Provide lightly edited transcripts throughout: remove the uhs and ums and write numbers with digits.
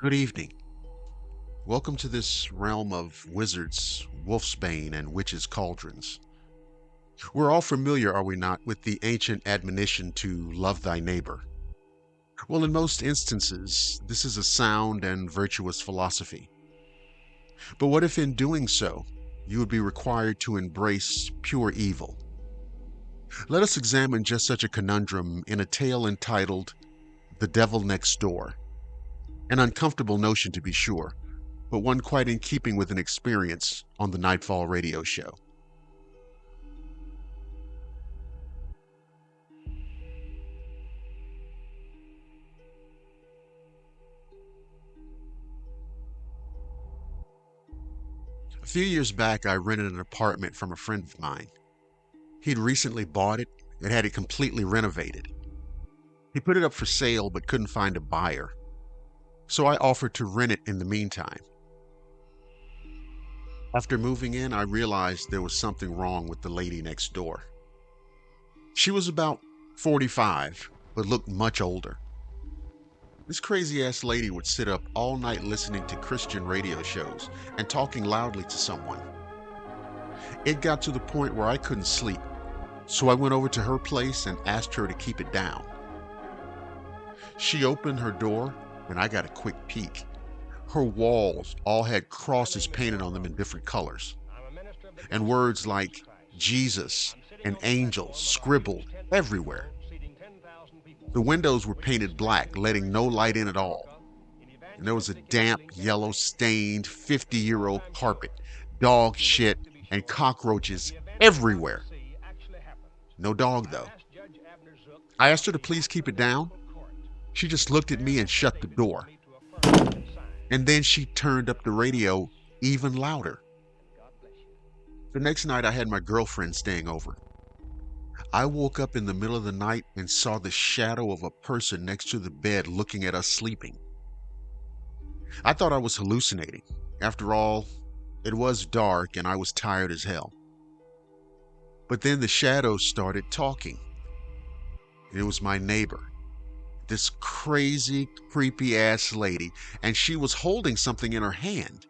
Good evening. Welcome to this realm of wizards, wolfsbane, and witches' cauldrons. We're all familiar, are we not, with the ancient admonition to love thy neighbor? Well, in most instances, this is a sound and virtuous philosophy. But what if in doing so, you would be required to embrace pure evil? Let us examine just such a conundrum in a tale entitled The Devil Next Door. An uncomfortable notion, to be sure, but one quite in keeping with an experience on the Nightfall radio show. A few years back, I rented an apartment from a friend of mine. He'd recently bought it and had it completely renovated. He put it up for sale but couldn't find a buyer, so I offered to rent it in the meantime. After moving in, I realized there was something wrong with the lady next door. She was about 45, but looked much older. This crazy ass lady would sit up all night listening to Christian radio shows and talking loudly to someone. It got to the point where I couldn't sleep, so I went over to her place and asked her to keep it down. She opened her door and I got a quick peek. Her walls all had crosses painted on them in different colors, and words like Jesus and angels scribbled everywhere. The windows were painted black, letting no light in at all. And there was a damp, yellow, stained 50-year-old carpet, dog shit, and cockroaches everywhere. No dog, though. I asked her to please keep it down. She just looked at me and shut the door. And then she turned up the radio even louder. The next night, I had my girlfriend staying over. I woke up in the middle of the night and saw the shadow of a person next to the bed looking at us sleeping. I thought I was hallucinating. After all, it was dark and I was tired as hell. But then the shadow started talking. It was my neighbor, this crazy, creepy ass lady, and she was holding something in her hand.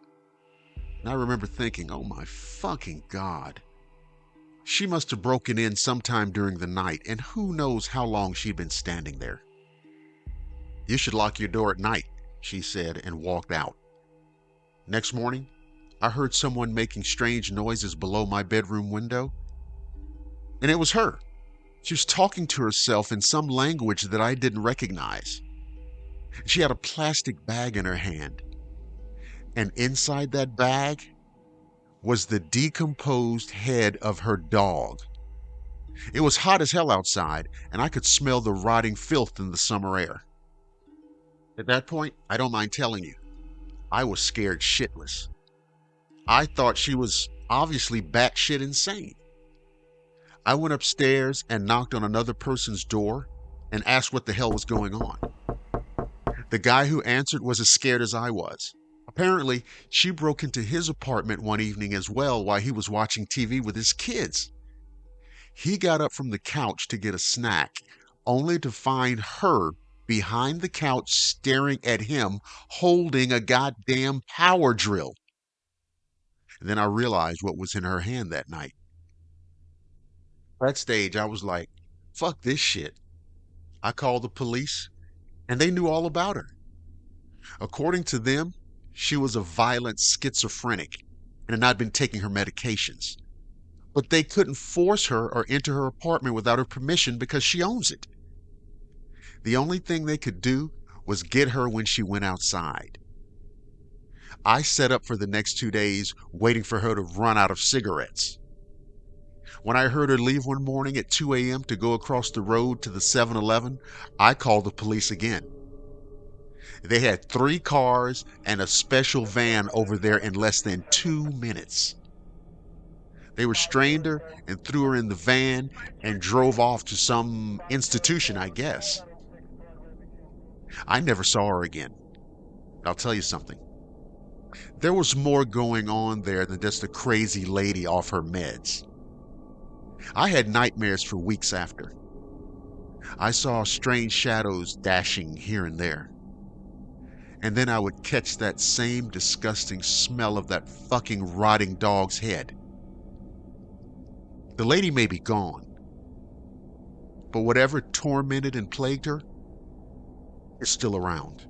And I remember thinking, oh my fucking God. She must have broken in sometime during the night, and who knows how long she'd been standing there. You should lock your door at night, she said, and walked out. Next morning, I heard someone making strange noises below my bedroom window, and it was her. She was talking to herself in some language that I didn't recognize. She had a plastic bag in her hand, and inside that bag was the decomposed head of her dog. It was hot as hell outside, and I could smell the rotting filth in the summer air. At that point, I don't mind telling you, I was scared shitless. I thought she was obviously batshit insane. I went upstairs and knocked on another person's door and asked what the hell was going on. The guy who answered was as scared as I was. Apparently, she broke into his apartment one evening as well while he was watching TV with his kids. He got up from the couch to get a snack, only to find her behind the couch staring at him holding a goddamn power drill. And then I realized what was in her hand that night. That stage, I was like, fuck this shit. I called the police, and they knew all about her. According to them, she was a violent schizophrenic and had not been taking her medications. But they couldn't force her or enter her apartment without her permission because she owns it. The only thing they could do was get her when she went outside. I set up for the next 2 days waiting for her to run out of cigarettes. When I heard her leave one morning at 2 a.m. to go across the road to the 7-Eleven, I called the police again. They had 3 cars and a special van over there in less than 2 minutes. They restrained her and threw her in the van and drove off to some institution, I guess. I never saw her again. I'll tell you something. There was more going on there than just a crazy lady off her meds. I had nightmares for weeks after. I saw strange shadows dashing here and there. and then I would catch that same disgusting smell of that fucking rotting dog's head. The lady may be gone, but whatever tormented and plagued her is still around.